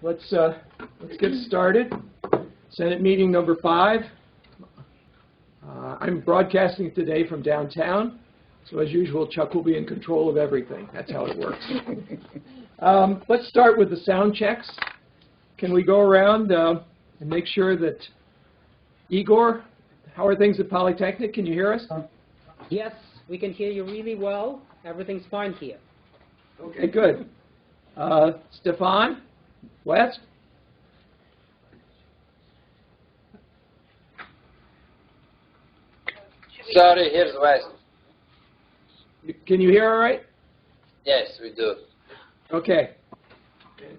let's get started. Senate meeting number 5. I'm broadcasting today from downtown, so as usual, Chuck will be in control of everything. That's how it works. Let's start with the sound checks. Can we go around and make sure that Igor, how are things at Polytechnic? Can you hear us? Yes, we can hear you really well. Everything's fine here. Okay, good. Stefan, West? Sorry, here's West. Can you hear all right? Yes, we do. Okay.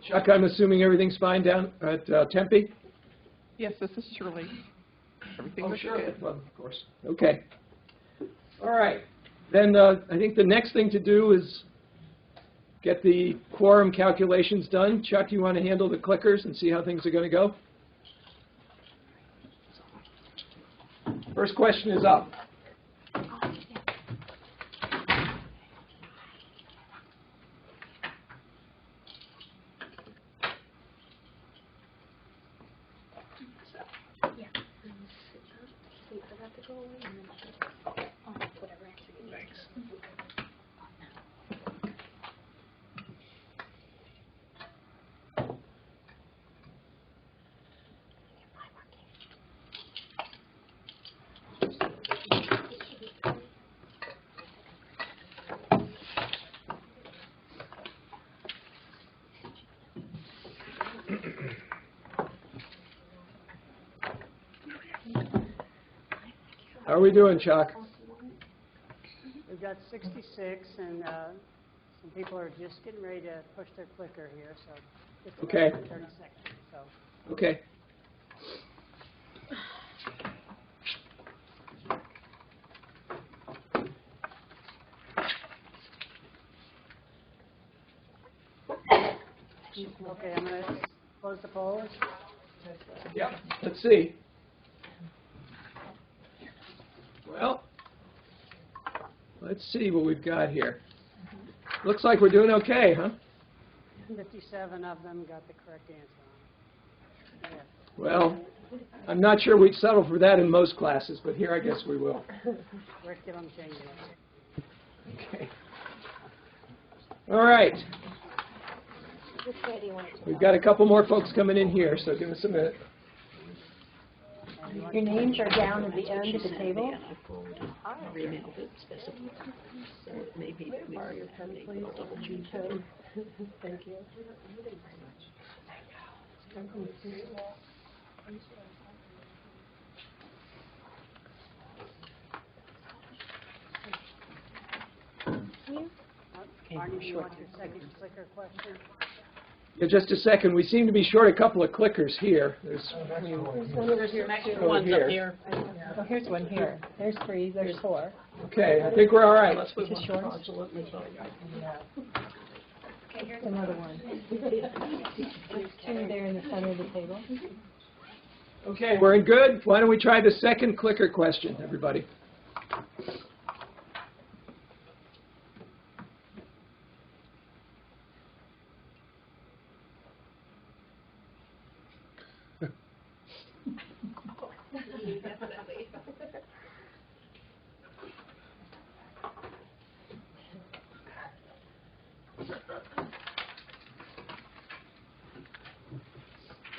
Chuck, I'm assuming everything's fine down at Tempe? Yes, this is Shirley. Everything looks sure. good. Well, of course. Okay. All right. Then I think the next thing to do is get the quorum calculations done. Chuck, you want to handle the clickers and see how things are going to go? First question is up. How are we doing, Chuck? We've got 66, and some people are just getting ready to push their clicker here, so just Okay. 30 seconds. So Okay. okay, I'm going to close the polls. Yeah. Let's see. Well, let's see what we've got here. Looks like we're doing okay, huh? 57 of them got the correct answer on it. Yeah. Well, I'm not sure we'd settle for that in most classes, but here I guess we will. Curriculum changes. Okay. All right. We've got a couple more folks coming in here, so give us a minute. Your names are down at the end of the table. Thank you. Arnie, you want your second clicker question? Yeah, just a second. We seem to be short a couple of clickers here. There's There's One's here. up here. Oh, here's one here. There's 3, there's 4. Okay, I think we're all right. Let's move Just on. short? Here's another one. There's 2 there in the center of the table. Okay, we're in good. Why don't we try the second clicker question, everybody?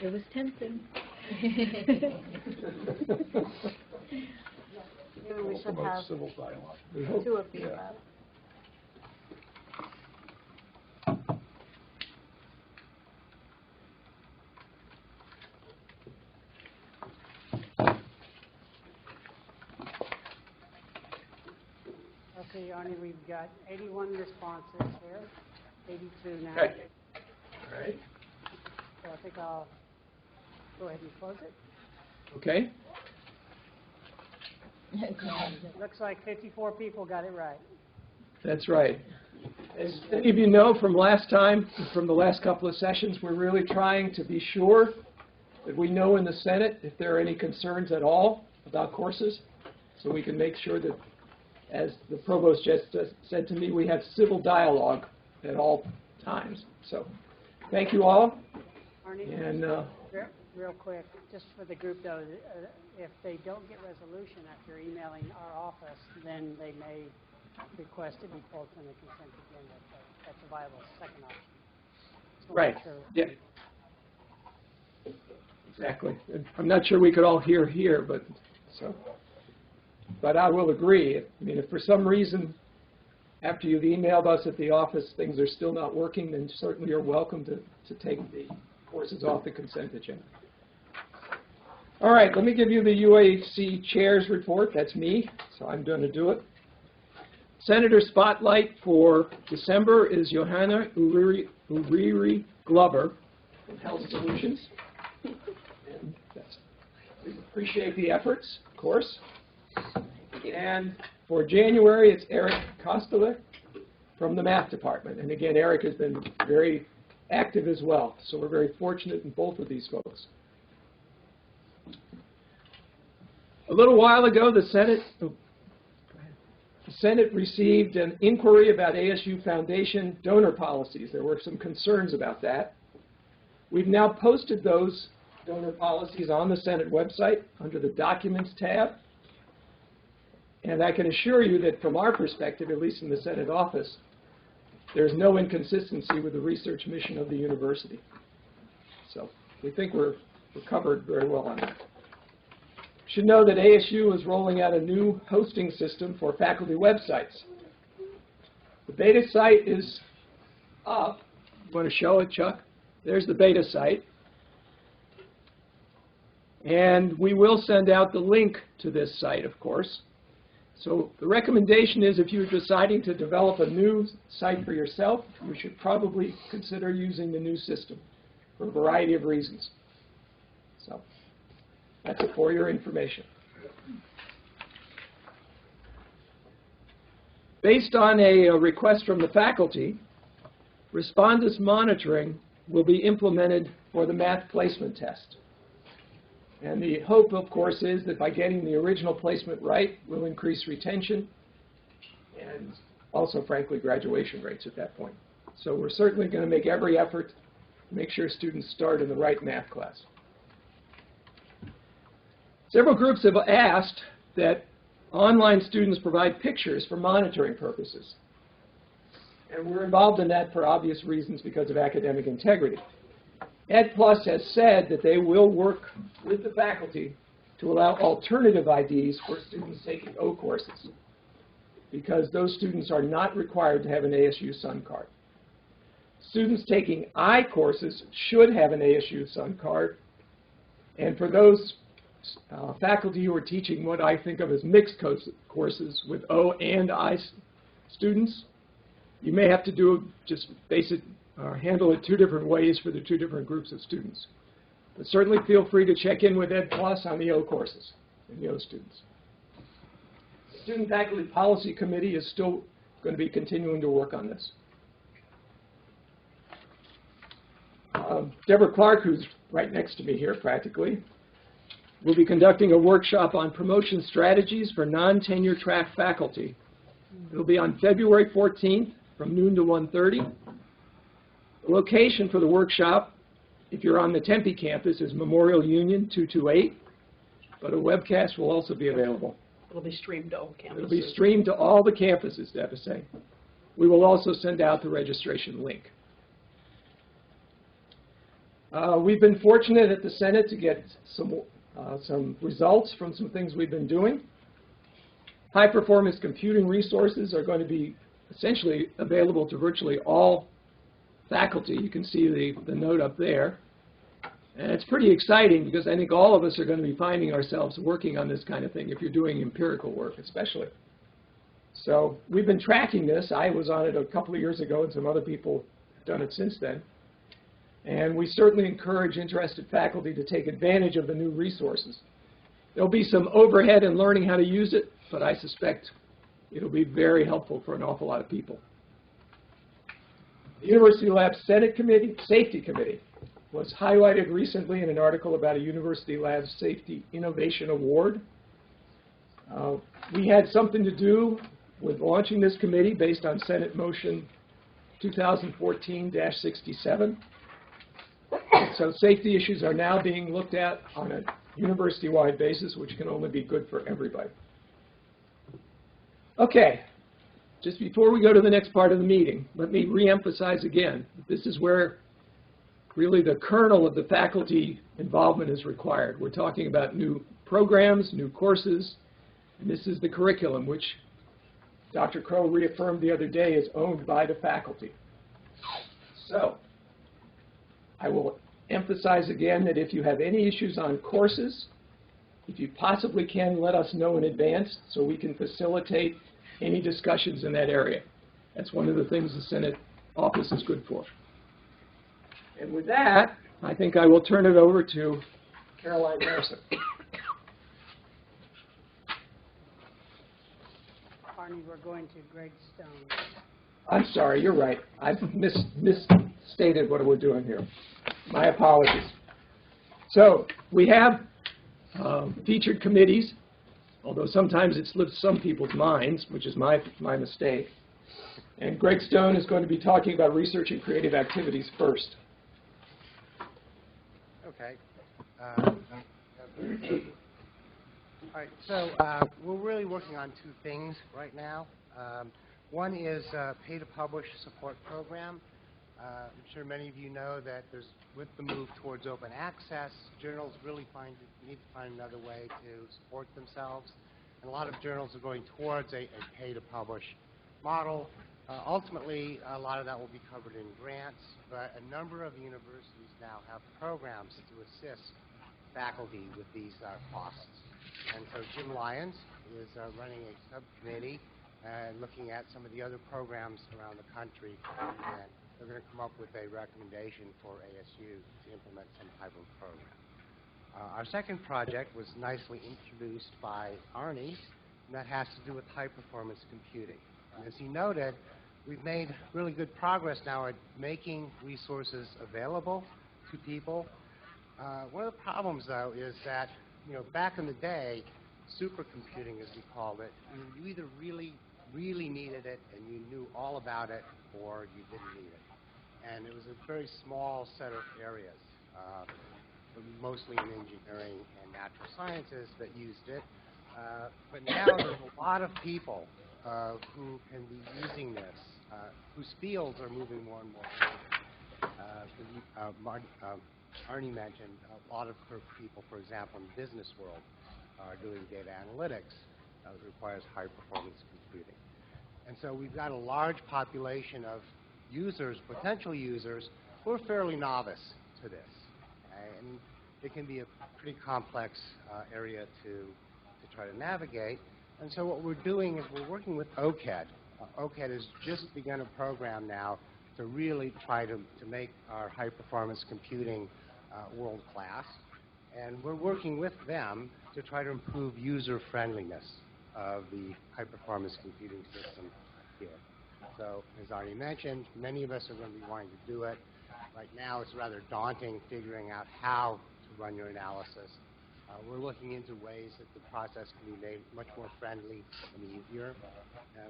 It was tempting. Maybe we should have Civil dialogue. We hope. 2 of these left. Okay, Arnie, we've got 81 responses here, 82 now. Okay. All right. So I think I'll go ahead and close it. Okay. It looks like 54 people got it right. That's right. As many of you know from last time, from the last couple of sessions, we're really trying to be sure that we know in the Senate if there are any concerns at all about courses, so we can make sure that, as the provost just said to me, we have civil dialogue at all times. So thank you all. Arnie? And Real quick, just for the group though, if they don't get resolution after emailing our office, then they may request to be pulled from the consent agenda. So that's a viable second option. So right, make sure- yeah. Exactly. And I'm not sure we could all hear here, but I will agree. I mean, if for some reason after you've emailed us at the office things are still not working, then certainly you're welcome to take the courses off the consent agenda. All right, let me give you the UAC Chair's report. That's me, so I'm going to do it. Senator Spotlight for December is Johanna Uriri Glover from Health Solutions. And we appreciate the efforts, of course. And for January, it's Eric Kostele from the Math Department. And again, Eric has been very active as well, so we're very fortunate in both of these folks. A little while ago, the Senate received an inquiry about ASU Foundation donor policies. There were some concerns about that. We've now posted those donor policies on the Senate website under the Documents tab. And I can assure you that from our perspective, at least in the Senate office, there's no inconsistency with the research mission of the university. So we think we're covered very well on that. Should know that ASU is rolling out a new hosting system for faculty websites. The beta site is up. You want to show it, Chuck? There's the beta site. And we will send out the link to this site, of course. So the recommendation is if you're deciding to develop a new site for yourself, you should probably consider using the new system for a variety of reasons. So that's it for your information. Based on a request from the faculty, Respondus monitoring will be implemented for the math placement test. And the hope, of course, is that by getting the original placement right, we'll increase retention and also, frankly, graduation rates at that point. So we're certainly going to make every effort to make sure students start in the right math class. Several groups have asked that online students provide pictures for monitoring purposes. And we're involved in that for obvious reasons because of academic integrity. EdPlus has said that they will work with the faculty to allow alternative IDs for students taking O courses, because those students are not required to have an ASU Sun card. Students taking I courses should have an ASU Sun card, and for those faculty who are teaching what I think of as mixed courses with O and I students, you may have to do just basic handle it two different ways for the two different groups of students. But certainly feel free to check in with EdPlus on the O courses and the O students. The Student Faculty Policy Committee is still going to be continuing to work on this. Deborah Clark, who's right next to me here practically, will be conducting a workshop on promotion strategies for non-tenure track faculty. It'll be on February 14th from noon to 1:30. The location for the workshop, if you're on the Tempe campus, is Memorial Union 228, but a webcast will also be available. It'll be streamed to all campuses. It'll be streamed to all the campuses, Deb is saying. We will also send out the registration link. We've been fortunate at the Senate to get some results from some things we've been doing. High-performance computing resources are going to be essentially available to virtually all faculty. You can see the note up there. And it's pretty exciting because I think all of us are going to be finding ourselves working on this kind of thing if you're doing empirical work especially. So we've been tracking this. I was on it a couple of years ago and some other people have done it since then. And we certainly encourage interested faculty to take advantage of the new resources. There'll be some overhead in learning how to use it, but I suspect it'll be very helpful for an awful lot of people. The University Lab Senate Committee, Safety Committee was highlighted recently in an article about a University Lab Safety Innovation Award. We had something to do with launching this committee based on Senate Motion 2014-67. So safety issues are now being looked at on a university-wide basis, which can only be good for everybody. Okay, just before we go to the next part of the meeting, let me reemphasize again, that this is where really the kernel of the faculty involvement is required. We're talking about new programs, new courses, and this is the curriculum, which Dr. Crow reaffirmed the other day is owned by the faculty. So, I will emphasize again that if you have any issues on courses, if you possibly can, let us know in advance so we can facilitate any discussions in that area. That's one of the things the Senate office is good for. And with that, I think I will turn it over to Caroline Harrison. Barney, we're going to Greg Stone. I'm sorry, you're right. I've misstated what we're doing here. My apologies. So we have featured committees, although sometimes it slips some people's minds, which is my mistake. And Greg Stone is going to be talking about research and creative activities first. Okay. All right, so we're really working on two things right now. One is a pay-to-publish support program. I'm sure many of you know that with the move towards open access, journals really need to find another way to support themselves. And a lot of journals are going towards a pay-to-publish model. Ultimately, a lot of that will be covered in grants, but a number of universities now have programs to assist faculty with these costs. And so Jim Lyons is running a subcommittee looking at some of the other programs around the country, and they're going to come up with a recommendation for ASU to implement some type of program. Our second project was nicely introduced by Arnie, and that has to do with high-performance computing. And as he noted, we've made really good progress now at making resources available to people. One of the problems, though, is that back in the day, supercomputing, as we called it, you either really needed it and you knew all about it, or you didn't need it. And it was a very small set of areas, mostly in engineering and natural sciences, that used it. But now there's a lot of people who can be using this, whose fields are moving more and more. Arnie mentioned a lot of people, for example, in the business world, are doing data analytics that requires high-performance computing. And so we've got a large population of users, potential users, who are fairly novice to this. And it can be a pretty complex area to try to navigate. And so what we're doing is we're working with OCAD. OCAD has just begun a program now to really try to make our high-performance computing world-class. And we're working with them to try to improve user-friendliness of the high-performance computing system here. So, as Arnie mentioned, many of us are going to be wanting to do it. Right now, it's rather daunting figuring out how to run your analysis. We're looking into ways that the process can be made much more friendly and easier.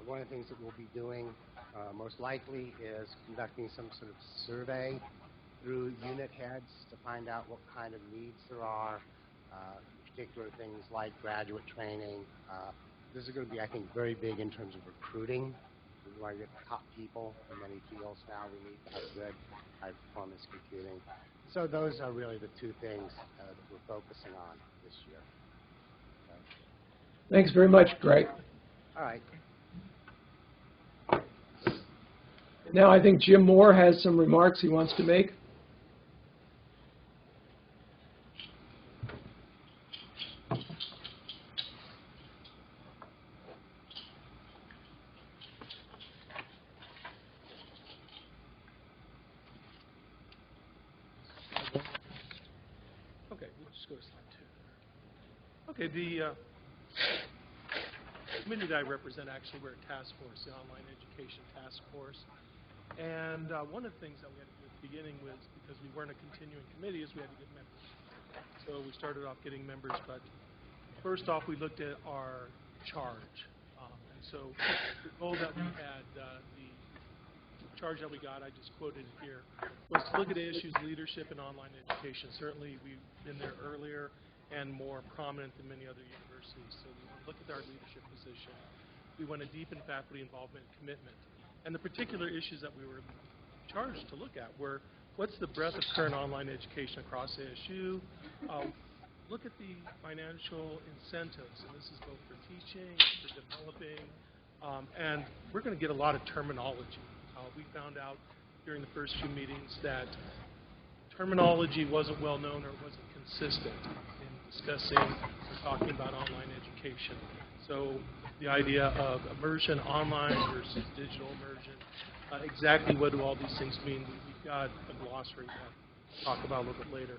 One of the things that we'll be doing most likely is conducting some sort of survey through unit heads to find out what kind of needs there are, particular things like graduate training. This is going to be, I think, very big in terms of recruiting. We want to get top people in many fields now. We need to have good high-performance computing. So those are really the two things that we're focusing on this year. Thanks very much, Greg. All right. Now I think Jim Moore has some remarks he wants to make. Okay, we'll just go to slide 2. Okay, the committee that I represent, actually, we're a task force, the Online Education Task Force. And one of the things that we had to do at the beginning was, because we weren't a continuing committee, is we had to get members. So we started off getting members, but first off, we looked at our charge. And so the goal that we had, the charge that we got, I just quoted it here, was to look at ASU's leadership in online education. Certainly, we've been there earlier and more prominent than many other universities. So we want to look at our leadership position. We want to deepen faculty involvement and commitment. And the particular issues that we were charged to look at were, what's the breadth of current online education across ASU? Look at the financial incentives, and this is both for teaching, for developing, and we're going to get a lot of terminology. We found out during the first few meetings that terminology wasn't well known or wasn't consistent in discussing or talking about online education. So the idea of immersion online versus digital immersion, exactly what do all these things mean? We've got a glossary that we'll talk about a little bit later.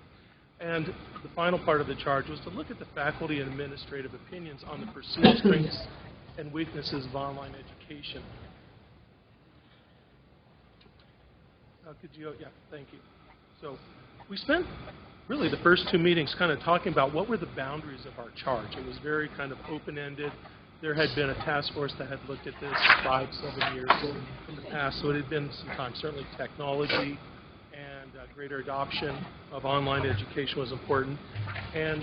And the final part of the charge was to look at the faculty and administrative opinions on the perceived strengths and weaknesses of online education. Yeah, thank you. So we spent really the first two meetings kind of talking about what were the boundaries of our charge. It was very kind of open-ended. There had been a task force that had looked at this 5-7 years in the past, so it had been some time. Certainly technology and greater adoption of online education was important. And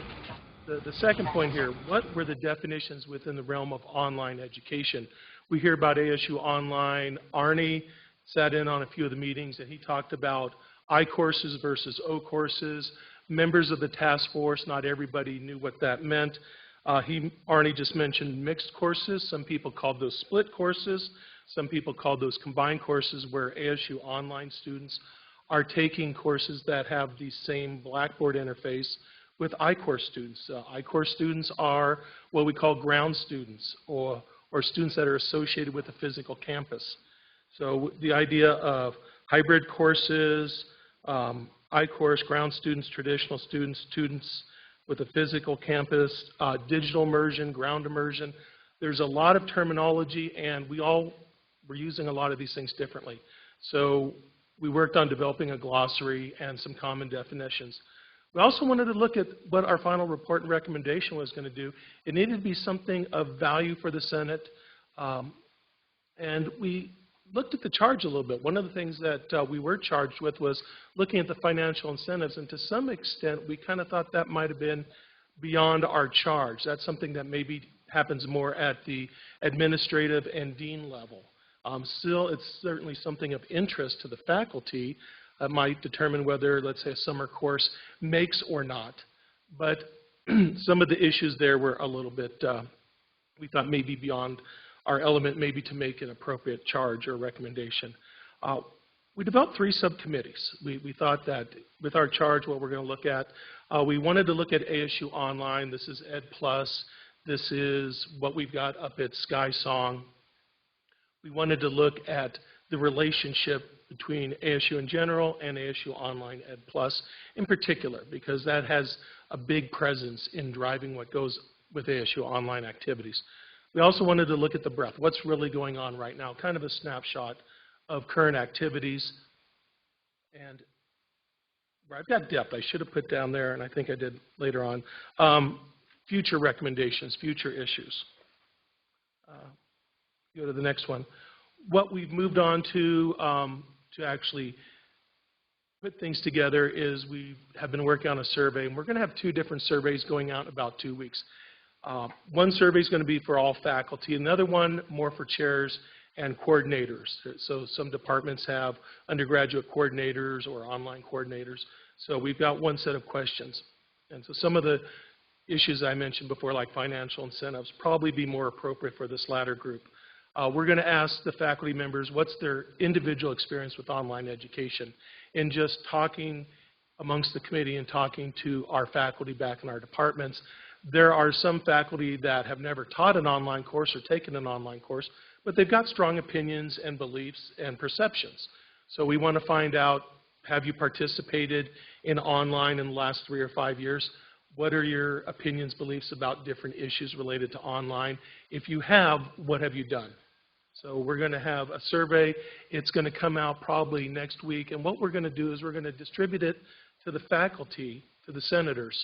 the second point here, what were the definitions within the realm of online education? We hear about ASU Online. Arnie sat in on a few of the meetings, and he talked about I courses versus O courses. Members of the task force, not everybody knew what that meant. Arnie just mentioned mixed courses. Some people called those split courses. Some people called those combined courses, where ASU Online students are taking courses that have the same Blackboard interface with iCourse students. iCourse students are what we call ground students, or students that are associated with a physical campus. So the idea of hybrid courses, iCourse, ground students, traditional students, students with a physical campus, digital immersion, ground immersion. There's a lot of terminology, and we all were using a lot of these things differently. So we worked on developing a glossary and some common definitions. We also wanted to look at what our final report and recommendation was going to do. It needed to be something of value for the Senate, and we looked at the charge a little bit. One of the things that we were charged with was looking at the financial incentives, and to some extent we kind of thought that might have been beyond our charge. That's something that maybe happens more at the administrative and dean level. Still, it's certainly something of interest to the faculty that might determine whether, let's say, a summer course makes or not. But some of the issues there were a little bit, we thought maybe beyond our element, maybe to make an appropriate charge or recommendation. We developed 3 subcommittees. We thought that with our charge, what we're going to look at, we wanted to look at ASU Online. This is Ed Plus. This is what we've got up at SkySong. We wanted to look at the relationship between ASU in general and ASU Online Ed Plus in particular, because that has a big presence in driving what goes with ASU Online activities. We also wanted to look at the breadth. What's really going on right now? Kind of a snapshot of current activities. And where I've got depth, I should have put down there, and I think I did later on, future recommendations, future issues. Go to the next one. What we've moved on to actually put things together is we have been working on a survey, and we're going to have 2 different surveys going out in about 2 weeks. One survey is going to be for all faculty, another one more for chairs and coordinators. So some departments have undergraduate coordinators or online coordinators. So we've got one set of questions. And so some of the issues I mentioned before, like financial incentives, probably be more appropriate for this latter group. We're going to ask the faculty members what's their individual experience with online education. And just talking amongst the committee and talking to our faculty back in our departments, there are some faculty that have never taught an online course or taken an online course, but they've got strong opinions and beliefs and perceptions. So we want to find out, have you participated in online in the last 3 or 5 years? What are your opinions, beliefs about different issues related to online? If you have, what have you done? So we're going to have a survey. It's going to come out probably next week. And what we're going to do is we're going to distribute it to the faculty, to the senators,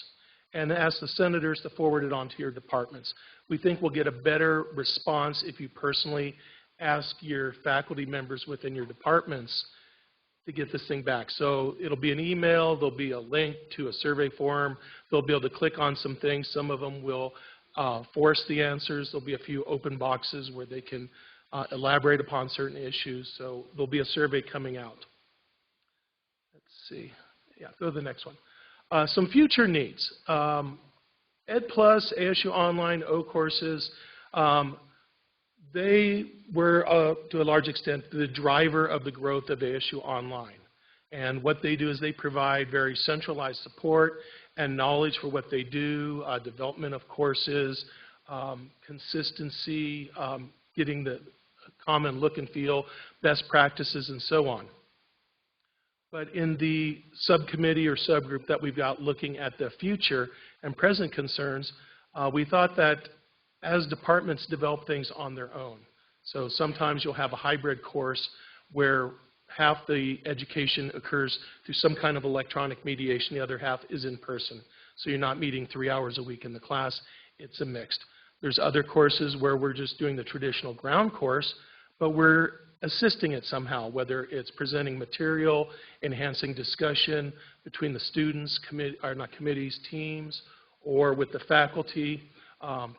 and ask the senators to forward it on to your departments. We think we'll get a better response if you personally ask your faculty members within your departments to get this thing back. So it'll be an email, there'll be a link to a survey form, they'll be able to click on some things, some of them will force the answers, there'll be a few open boxes where they can elaborate upon certain issues, so there'll be a survey coming out. Let's see, yeah, go to the next one. Some future needs. Ed Plus, ASU Online, O-Courses, they were, to a large extent, the driver of the growth of ASU Online. And what they do is they provide very centralized support and knowledge for what they do, development of courses, consistency, getting the common look and feel, best practices, and so on. But in the subcommittee or subgroup that we've got looking at the future and present concerns, we thought that as departments develop things on their own, so sometimes you'll have a hybrid course where half the education occurs through some kind of electronic mediation, the other half is in person. So you're not meeting 3 hours a week in the class, it's a mixed. There's other courses where we're just doing the traditional ground course, but we're assisting it somehow, whether it's presenting material, enhancing discussion between the students, not committees, teams, or with the faculty,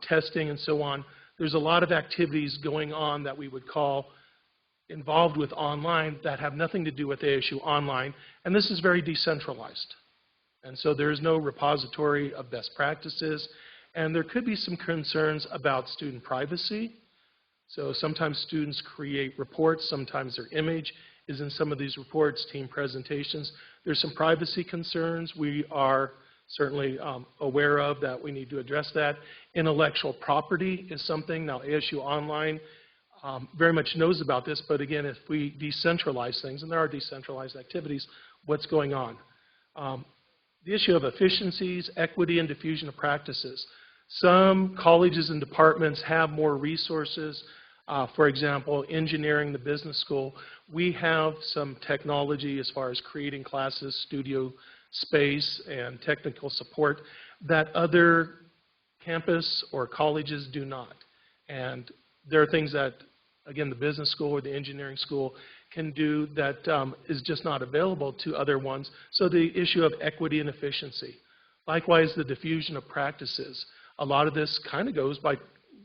testing and so on. There's a lot of activities going on that we would call involved with online that have nothing to do with ASU Online, and this is very decentralized. And so there's no repository of best practices, and there could be some concerns about student privacy. So sometimes students create reports, sometimes their image is in some of these reports, team presentations. There's some privacy concerns we are certainly aware of that we need to address that. Intellectual property is something, now ASU Online very much knows about this, but again, if we decentralize things, and there are decentralized activities, what's going on? The issue of efficiencies, equity, and diffusion of practices. Some colleges and departments have more resources. For example, engineering, the business school, we have some technology as far as creating classes, studio space, and technical support that other campus or colleges do not. And there are things that, again, the business school or the engineering school can do that is just not available to other ones. So the issue of equity and efficiency. Likewise, the diffusion of practices. A lot of this kind of goes by,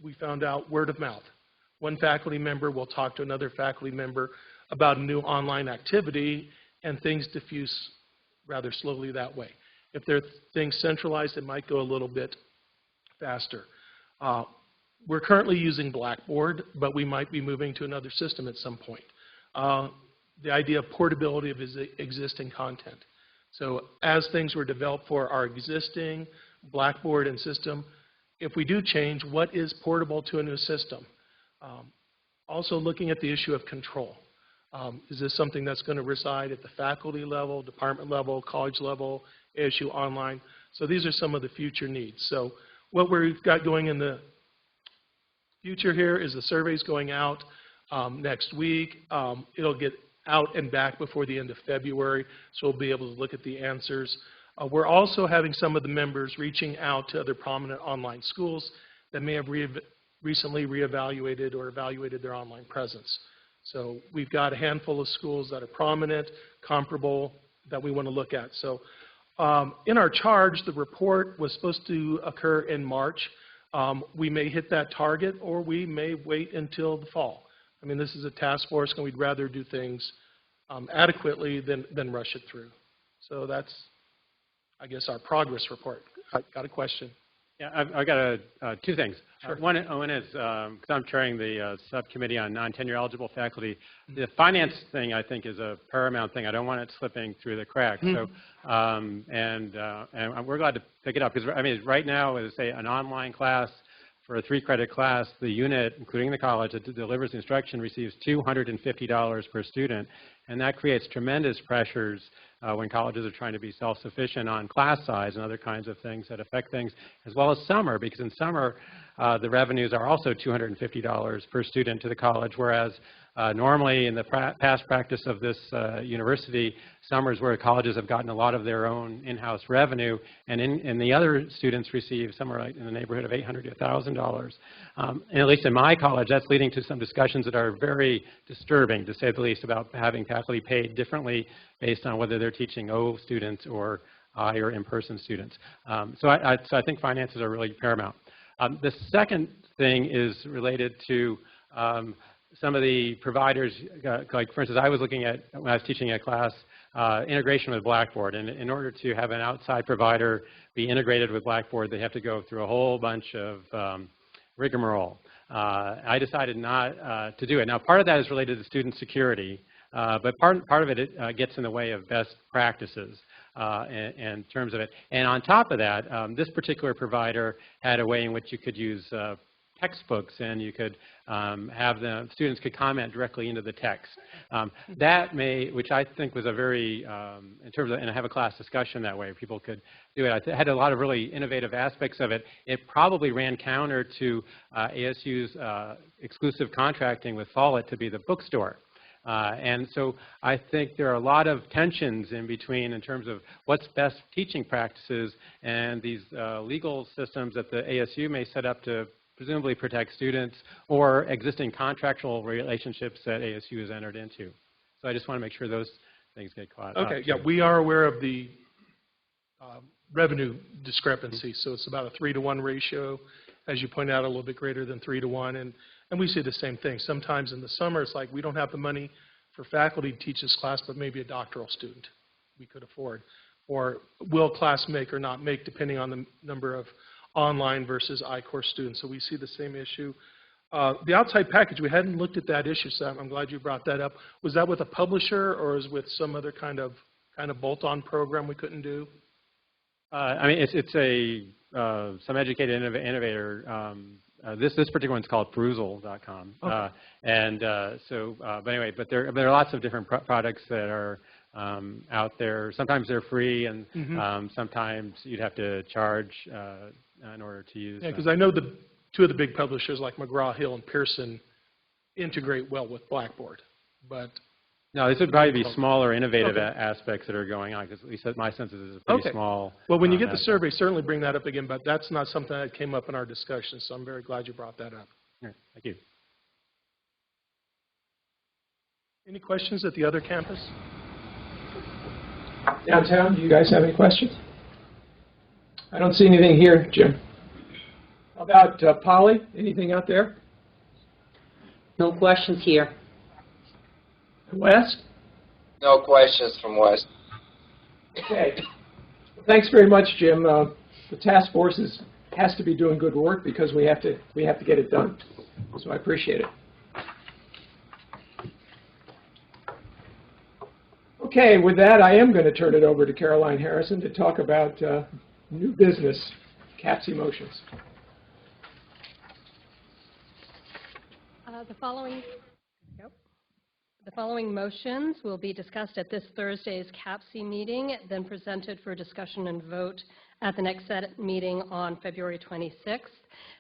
we found out, word of mouth. One faculty member will talk to another faculty member about a new online activity, and things diffuse rather slowly that way. If there are things centralized, it might go a little bit faster. We're currently using Blackboard, but we might be moving to another system at some point. The idea of portability of existing content. So as things were developed for our existing Blackboard and system, if we do change, what is portable to a new system? Also looking at the issue of control. Is this something that's going to reside at the faculty level, department level, college level, ASU Online? So these are some of the future needs. So what we've got going in the future here is the survey's going out next week. It'll get out and back before the end of February, so we'll be able to look at the answers. We're also having some of the members reaching out to other prominent online schools that may have recently reevaluated or evaluated their online presence. So we've got a handful of schools that are prominent, comparable, that we want to look at. So in our charge, the report was supposed to occur in March. We may hit that target, or we may wait until the fall. I mean, this is a task force, and we'd rather do things adequately than rush it through. So that's, I guess, our progress report. Got a question? Yeah, I've got two things. Sure. One is, because I'm chairing the subcommittee on non-tenure eligible faculty, the finance thing I think is a paramount thing. I don't want it slipping through the cracks. So, and we're glad to pick it up, because I mean, right now, as say an online class for a 3-credit class, the unit, including the college that delivers instruction, receives $250 per student, and that creates tremendous pressures when colleges are trying to be self-sufficient on class size and other kinds of things that affect things, as well as summer, because in summer the revenues are also $250 per student to the college, whereas Normally, in the past practice of this university, summers where colleges have gotten a lot of their own in-house revenue, and the other students receive somewhere like in the neighborhood of $800 to $1,000. And at least in my college, that's leading to some discussions that are very disturbing, to say the least, about having faculty paid differently based on whether they're teaching O students or I or in-person students. So I think finances are really paramount. The second thing is related to some of the providers, like for instance, I was looking at, when I was teaching a class, integration with Blackboard. And in order to have an outside provider be integrated with Blackboard, they have to go through a whole bunch of rigmarole. I decided not to do it. Now, part of that is related to student security, but part of it gets in the way of best practices in terms of it. And on top of that, this particular provider had a way in which you could use textbooks, and you could have the students could comment directly into the text. That which I think was a very, in terms of, and I have a class discussion that way, people could do it. I had a lot of really innovative aspects of it. It probably ran counter to ASU's exclusive contracting with Follett to be the bookstore. And so I think there are a lot of tensions in between in terms of what's best teaching practices and these legal systems that the ASU may set up to presumably protect students, or existing contractual relationships that ASU has entered into. So I just want to make sure those things get caught up. Okay, yeah, we are aware of the revenue discrepancy. So it's about a 3-to-1 ratio, as you pointed out, a little bit greater than 3-to-1. And we see the same thing. Sometimes in the summer, it's like we don't have the money for faculty to teach this class, but maybe a doctoral student we could afford. Or will class make or not make, depending on the number of online versus I-course students. So we see the same issue. The outside package, we hadn't looked at that issue, so I'm glad you brought that up. Was that with a publisher, or is it with some other kind of bolt-on program we couldn't do? I mean, it's a some educated innovator. This particular one's called Perusal.com. Okay. But anyway, but there are lots of different products that are out there. Sometimes they're free, and sometimes you'd have to charge in order to use. Yeah, because I know the two of the big publishers like McGraw-Hill and Pearson integrate well with Blackboard, but no, this would probably be smaller, innovative aspects that are going on, because at least my sense is it's a pretty small. Well, when you get the survey, certainly bring that up again, but that's not something that came up in our discussion, so I'm very glad you brought that up. All right, thank you. Any questions at the other campus? Downtown, do you guys have any questions? I don't see anything here, Jim. How about Polly? Anything out there? No questions here. West? No questions from West. Okay. Well, thanks very much, Jim. The task force has to be doing good work because we have to get it done. So I appreciate it. Okay, with that, I am going to turn it over to Caroline Harrison to talk about new business, CAPC motions. The following motions will be discussed at this Thursday's CAPC meeting, then presented for discussion and vote at the next Senate meeting on February 26th.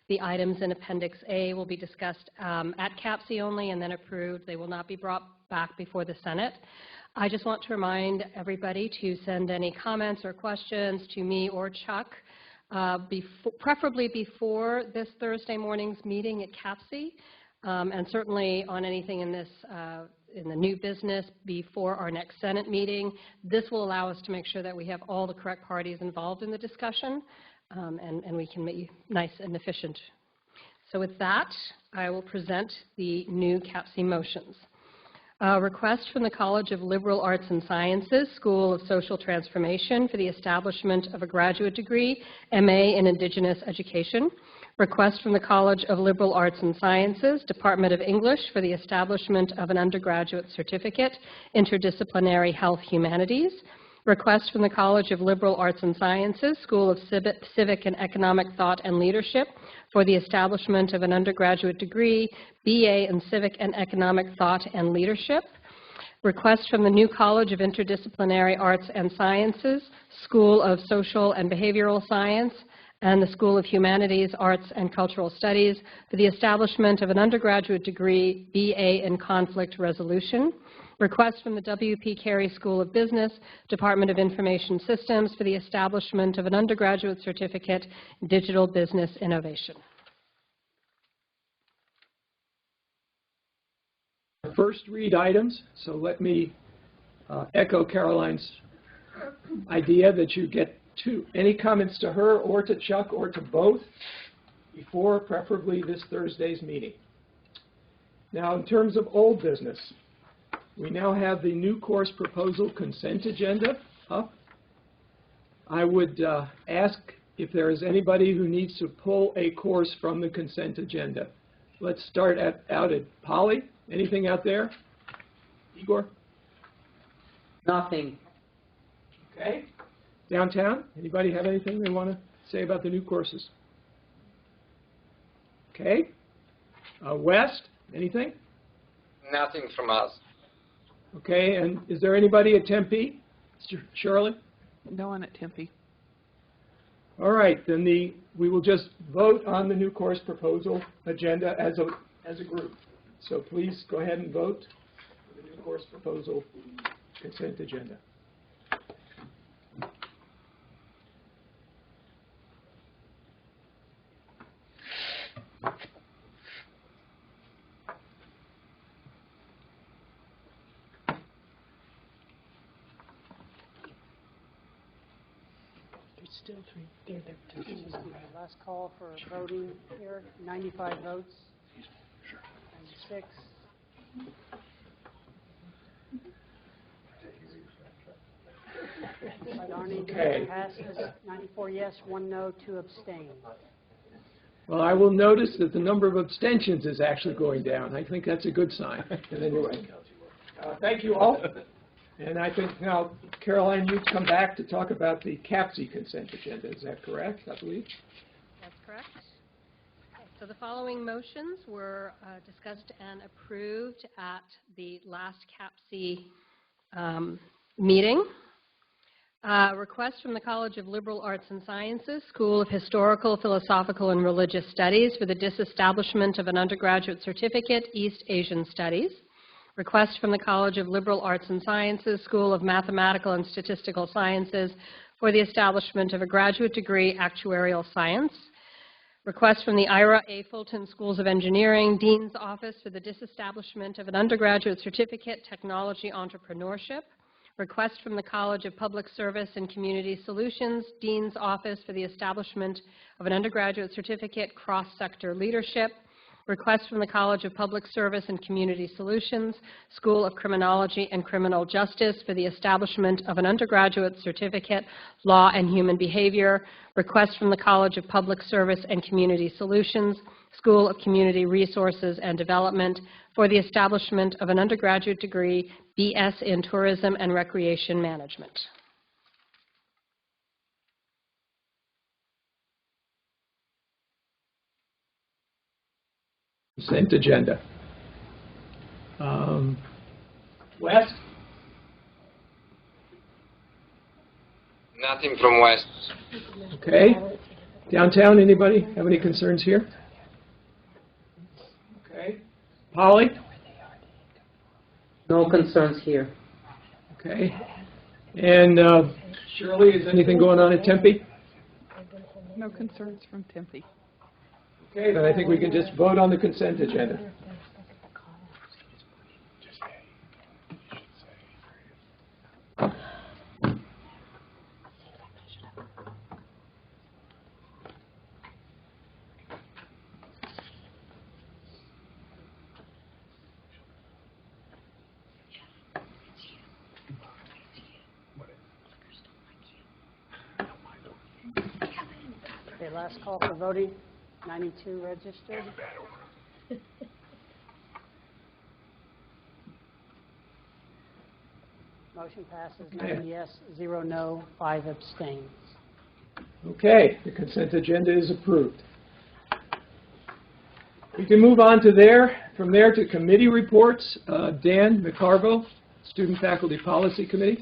The items in Appendix A will be discussed at CAPC only and then approved. They will not be brought back before the Senate. I just want to remind everybody to send any comments or questions to me or Chuck, preferably before this Thursday morning's meeting at CAPC, and certainly on anything in this in the new business before our next Senate meeting. This will allow us to make sure that we have all the correct parties involved in the discussion, and we can make it nice and efficient. So with that, I will present the new CAPC motions. Request from the College of Liberal Arts and Sciences, School of Social Transformation, for the establishment of a graduate degree, MA in Indigenous Education. Request from the College of Liberal Arts and Sciences, Department of English, for the establishment of an undergraduate certificate, Interdisciplinary Health Humanities. Request from the College of Liberal Arts and Sciences, School of Civic and Economic Thought and Leadership, for the establishment of an undergraduate degree, BA in Civic and Economic Thought and Leadership. Request from the New College of Interdisciplinary Arts and Sciences, School of Social and Behavioral Science, and the School of Humanities, Arts, and Cultural Studies for the establishment of an undergraduate degree, BA in Conflict Resolution. Request from the W.P. Carey School of Business, Department of Information Systems for the establishment of an undergraduate certificate in Digital Business Innovation. First read items, so let me echo Caroline's idea that you get any comments to her or to Chuck or to both before preferably this Thursday's meeting. Now, in terms of old business, we now have the new course proposal consent agenda up. I would ask if there is anybody who needs to pull a course from the consent agenda. Let's start out at Polly. Anything out there? Igor? Nothing. Okay. Downtown? Anybody have anything they want to say about the new courses? Okay. West? Anything? Nothing from us. Okay. And is there anybody at Tempe? Shirley? No one at Tempe. All right. Then we will just vote on the new course proposal agenda as a group. So please go ahead and vote for the new course proposal consent agenda. Still three. Last call for voting here, 95 votes. 96. Okay. Passes 94 yes, 1 no, 2 abstain. Well, I will notice that the number of abstentions is actually going down. I think that's a good sign. And anyway, thank you all. And I think now, Caroline, you come back to talk about the CAPC consent agenda. Is that correct, I believe? That's correct. Okay, so the following motions were discussed and approved at the last CAPC meeting. Request from the College of Liberal Arts and Sciences, School of Historical, Philosophical, and Religious Studies for the disestablishment of an undergraduate certificate, East Asian Studies. Request from the College of Liberal Arts and Sciences, School of Mathematical and Statistical Sciences for the establishment of a graduate degree, Actuarial Science. Request from the Ira A. Fulton Schools of Engineering, Dean's Office for the disestablishment of an undergraduate certificate, Technology Entrepreneurship. Request from the College of Public Service and Community Solutions, Dean's Office for the establishment of an undergraduate certificate, Cross-Sector Leadership. Request from the College of Public Service and Community Solutions, School of Criminology and Criminal Justice for the establishment of an undergraduate certificate, Law and Human Behavior. Request from the College of Public Service and Community Solutions, School of Community Resources and Development for the establishment of an undergraduate degree, BS in Tourism and Recreation Management. Consent agenda. West? Nothing from West. Okay. Downtown, anybody have any concerns here? Okay. Polly? No concerns here. Okay. And Shirley, is anything going on at Tempe? No concerns from Tempe. Okay, then I think we can just vote on the consent agenda. Okay, last call for voting. 92 registered. Motion passes 90 yes, 0 no, 5 abstains. Okay, the consent agenda is approved. We can move on from there to committee reports. Dan McCarvo, Student Faculty Policy Committee.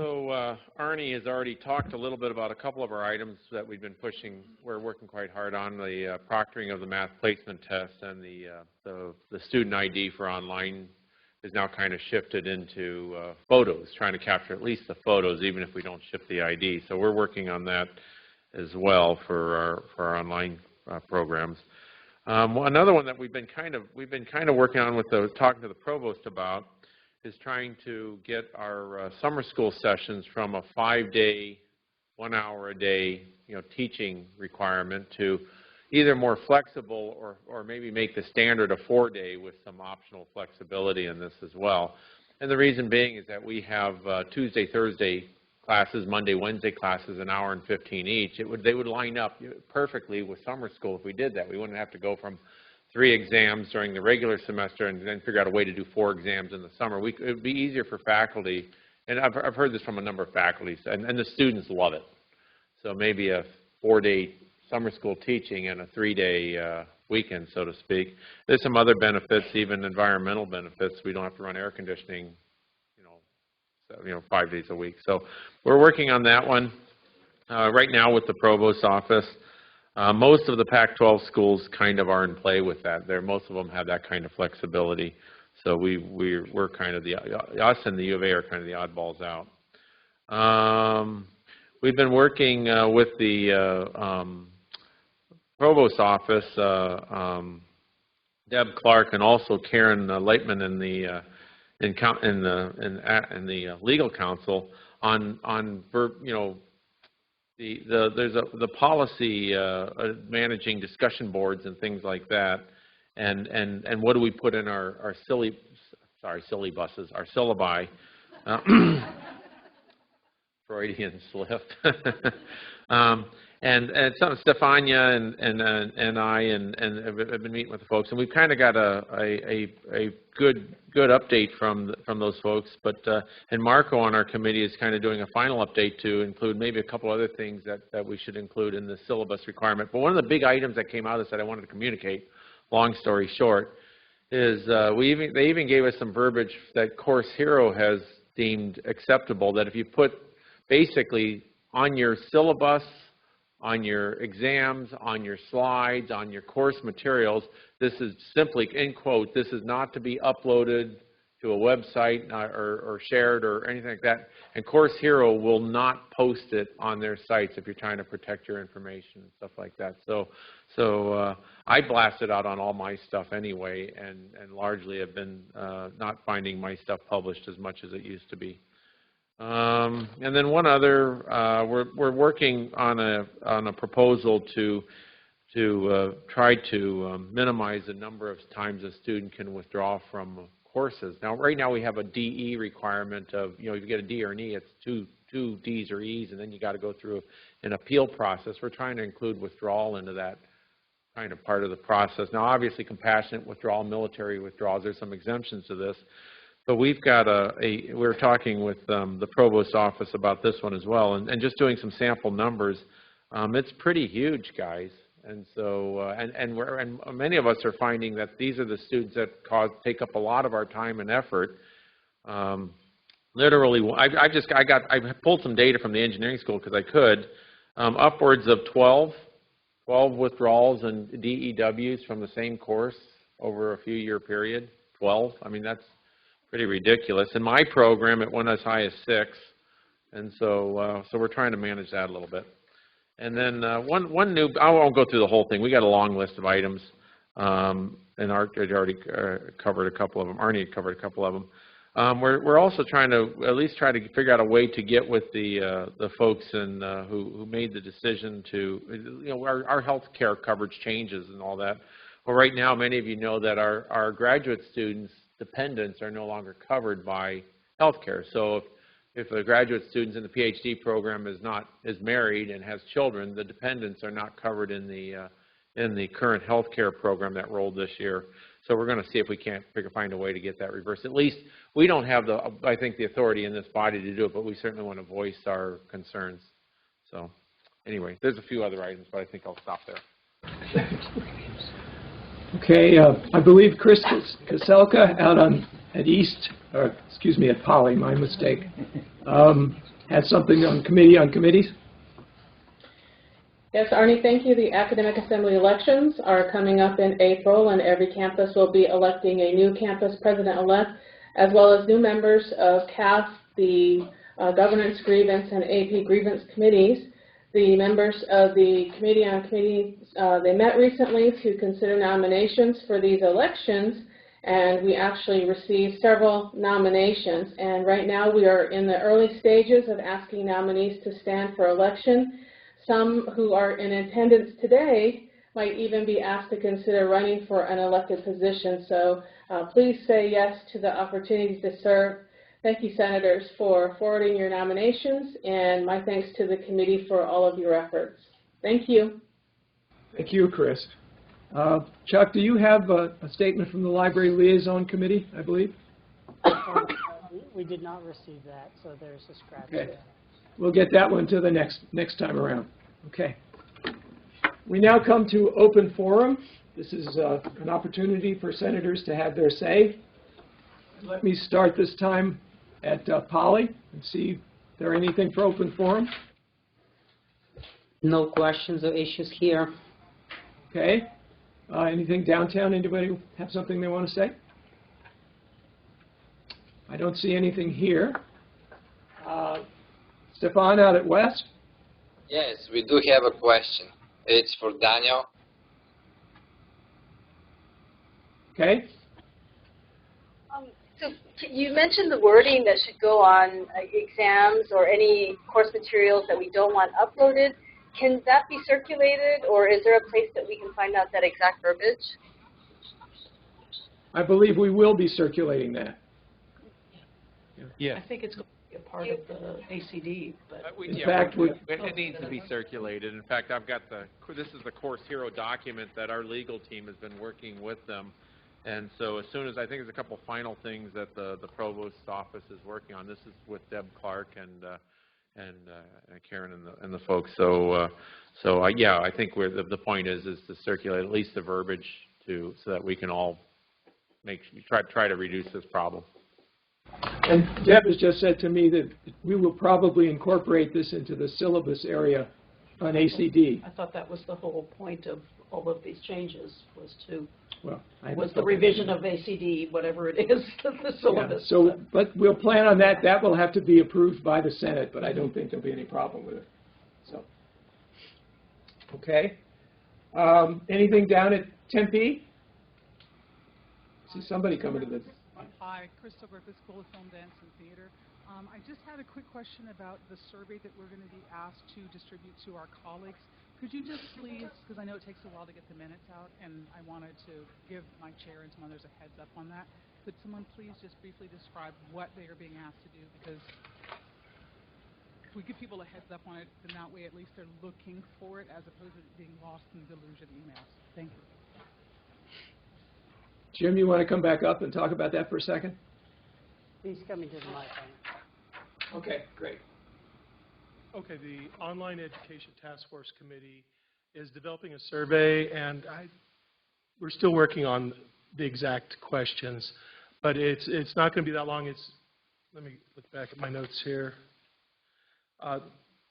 So Arnie has already talked a little bit about a couple of our items that we've been pushing. We're working quite hard on the proctoring of the math placement test, and the student ID for online is now kind of shifted into photos, trying to capture at least the photos, even if we don't ship the ID. So we're working on that as well for our online programs. Another one that we've been kind of working on with talking to the provost about is trying to get our summer school sessions from a 5-day, 1 hour a day, teaching requirement to either more flexible or maybe make the standard a 4-day with some optional flexibility in this as well. And the reason being is that we have Tuesday, Thursday classes, Monday, Wednesday classes, an hour and 15 each. They would line up perfectly with summer school if we did that. We wouldn't have to go from 3 exams during the regular semester and then figure out a way to do 4 exams in the summer. It would be easier for faculty, and I've heard this from a number of faculties, and the students love it. So maybe a 4-day summer school teaching and a 3-day weekend, so to speak. There's some other benefits, even environmental benefits. We don't have to run air conditioning, 5 days a week. So we're working on that one right now with the provost's office. Most of the Pac-12 schools kind of are in play with that. Most of them have that kind of flexibility. So we're kind of us and the U of A are kind of the oddballs out. We've been working with the provost's office, Deb Clark, and also Karen Leitman in the legal counsel on there's the policy managing discussion boards and things like that, and what do we put in our syllabuses, our syllabi. Freudian slip. And Stefania and I have been meeting with the folks, and we've kind of got a good update from those folks. But and Marco on our committee is kind of doing a final update to include maybe a couple other things that we should include in the syllabus requirement. But one of the big items that came out of this that I wanted to communicate, long story short, is they even gave us some verbiage that Course Hero has deemed acceptable. That if you put basically on your syllabus, on your exams, on your slides, on your course materials, this is simply, in quote, this is not to be uploaded to a website or shared or anything like that. And Course Hero will not post it on their sites if you're trying to protect your information and stuff like that. So I blast it out on all my stuff anyway, and largely have been not finding my stuff published as much as it used to be. And then one other, we're working on a proposal to try to minimize the number of times a student can withdraw from courses. Now, right now we have a DE requirement of, if you get a D or an E, it's two Ds or E's, and then you got to go through an appeal process. We're trying to include withdrawal into that kind of part of the process. Now, obviously, compassionate withdrawal, military withdrawals, there's some exemptions to this. But we've got we're talking with the provost's office about this one as well, and just doing some sample numbers. It's pretty huge, guys, and so and many of us are finding that these are the students that take up a lot of our time and effort. Literally, I pulled some data from the engineering school because I could, upwards of 12 withdrawals and DEWs from the same course over a few-year period. 12. I mean, that's pretty ridiculous. In my program, it went as high as 6, and so we're trying to manage that a little bit. And then one new, I won't go through the whole thing. We got a long list of items, and Art had already covered a couple of them. Arnie had covered a couple of them. We're also trying to at least try to figure out a way to get with the folks who made the decision to, our health care coverage changes and all that. Well, right now, many of you know that our graduate students' dependents are no longer covered by health care. So if a graduate student in the PhD program is married and has children, the dependents are not covered in the current health care program that rolled this year. So we're going to see if we can't find a way to get that reversed. At least we don't have I think the authority in this body to do it, but we certainly want to voice our concerns. So anyway, there's a few other items, but I think I'll stop there. Okay, I believe Chris Kaselka out at Poly, my mistake, has something on committees? Yes, Arnie, thank you. The Academic Assembly elections are coming up in April, and every campus will be electing a new campus president-elect, as well as new members of CAF, the Governance, Grievance, and AP Grievance committees. The members of the Committee on Committees, they met recently to consider nominations for these elections, and we actually received several nominations. And right now we are in the early stages of asking nominees to stand for election. Some who are in attendance today might even be asked to consider running for an elected position. So please say yes to the opportunities to serve. Thank you, Senators, for forwarding your nominations, and my thanks to the committee for all of your efforts. Thank you. Thank you, Chris. Chuck, do you have a statement from the Library Liaison Committee, I believe? We did not receive that, so there's a scratch Okay. there. We'll get that one to the next time around. Okay. We now come to open forum. This is an opportunity for senators to have their say. Let me start this time at Polly and see if there are anything for open forum. No questions or issues here. Okay. Anything downtown? Anybody have something they want to say? I don't see anything here. Stefan out at West? Yes, we do have a question. It's for Daniel. Okay. So you mentioned the wording that should go on exams or any course materials that we don't want uploaded. Can that be circulated, or is there a place that we can find out that exact verbiage? I believe we will be circulating that. Yeah. I think it's going to be a part of the ACD, but In fact, it needs to be circulated. In fact, I've got this is the Course Hero document that our legal team has been working with them. And so as soon as, I think there's a couple final things that the Provost's office is working on. This is with Deb Clark and Karen and the folks. So yeah, I think the point is to circulate at least the verbiage so that we can all try to reduce this problem. And Deb has just said to me that we will probably incorporate this into the syllabus area on ACD. I thought that was the whole point of all of these changes, was the the revision of ACD, whatever it is, the syllabus. Yeah, so, but we'll plan on that. That will have to be approved by the Senate, but I don't think there'll be any problem with it. So, okay. Anything down at Tempe? See somebody coming to this. Hi, Crystal Griffith, School of Film, Dance, and Theater. I just had a quick question about the survey that we're going to be asked to distribute to our colleagues. Could you just please, because I know it takes a while to get the minutes out, and I wanted to give my chair and some others a heads up on that, could someone please just briefly describe what they are being asked to do? Because if we give people a heads up on it, then that way at least they're looking for it as opposed to being lost in the delusion emails. Thank you. Jim, you want to come back up and talk about that for a second? He's coming to the microphone. Okay, great. Okay, the Online Education Task Force Committee is developing a survey, and we're still working on the exact questions, but it's not going to be that long. Let me look back at my notes here.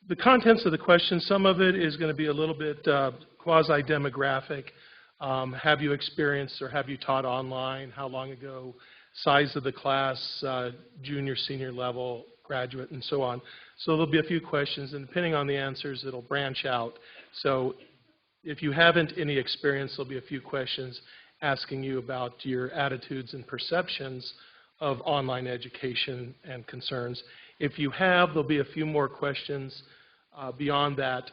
The contents of the question, some of it is going to be a little bit quasi-demographic. Have you experienced or have you taught online? How long ago? Size of the class, junior, senior level, graduate, and so on. So there'll be a few questions, and depending on the answers, it'll branch out. So if you haven't any experience, there'll be a few questions asking you about your attitudes and perceptions of online education and concerns. If you have, there'll be a few more questions beyond that,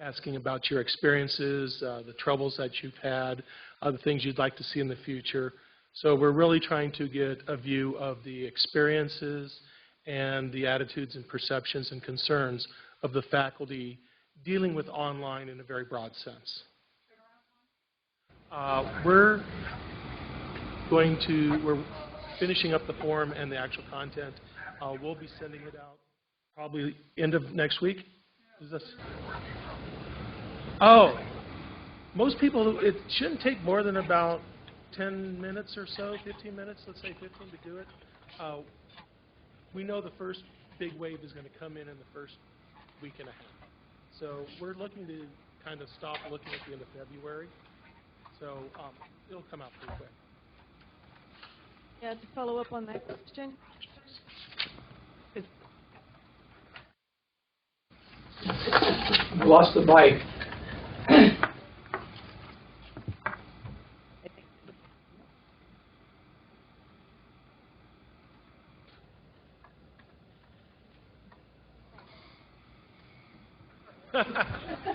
asking about your experiences, the troubles that you've had, the things you'd like to see in the future. So we're really trying to get a view of the experiences and the attitudes and perceptions and concerns of the faculty dealing with online in a very broad sense. We're finishing up the form and the actual content. We'll be sending it out probably end of next week. Is this? Oh, most people, it shouldn't take more than about 10 minutes or so, 15 minutes, let's say 15 to do it. We know the first big wave is going to come in the first week and a half. So we're looking to kind of stop looking at the end of February. So it'll come out pretty quick. Yeah, to follow up on that question. I lost the mic.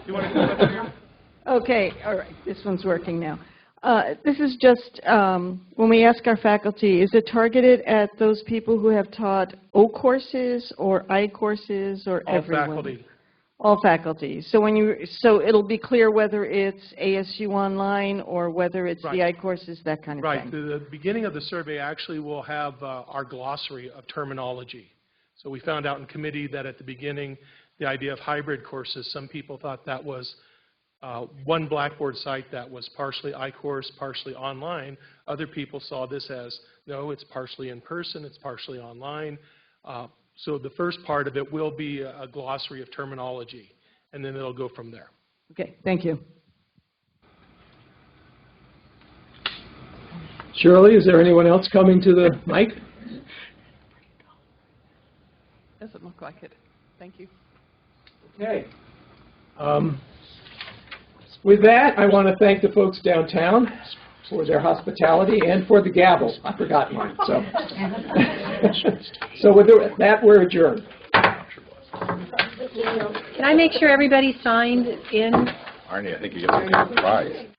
You want to come up here? Okay, all right, this one's working now. This is just, when we ask our faculty, is it targeted at those people who have taught O courses or I courses or All everyone? faculty. All faculty. So it'll be clear whether it's ASU Online or whether it's Right. the I courses, that kind of Right. thing. The beginning of the survey actually will have our glossary of terminology. So we found out in committee that at the beginning, the idea of hybrid courses, some people thought that was one Blackboard site that was partially iCourse, partially online. Other people saw this as, no, it's partially in person, it's partially online. So the first part of it will be a glossary of terminology, and then it'll go from there. Okay, thank you. Shirley, is there anyone else coming to the mic? Doesn't look like it. Thank you. Okay. With that, I want to thank the folks downtown for their hospitality and for the gavel. I forgot mine. So, so with that, we're adjourned. Can I make sure everybody signed in? Arnie, I think you're going to get a surprise.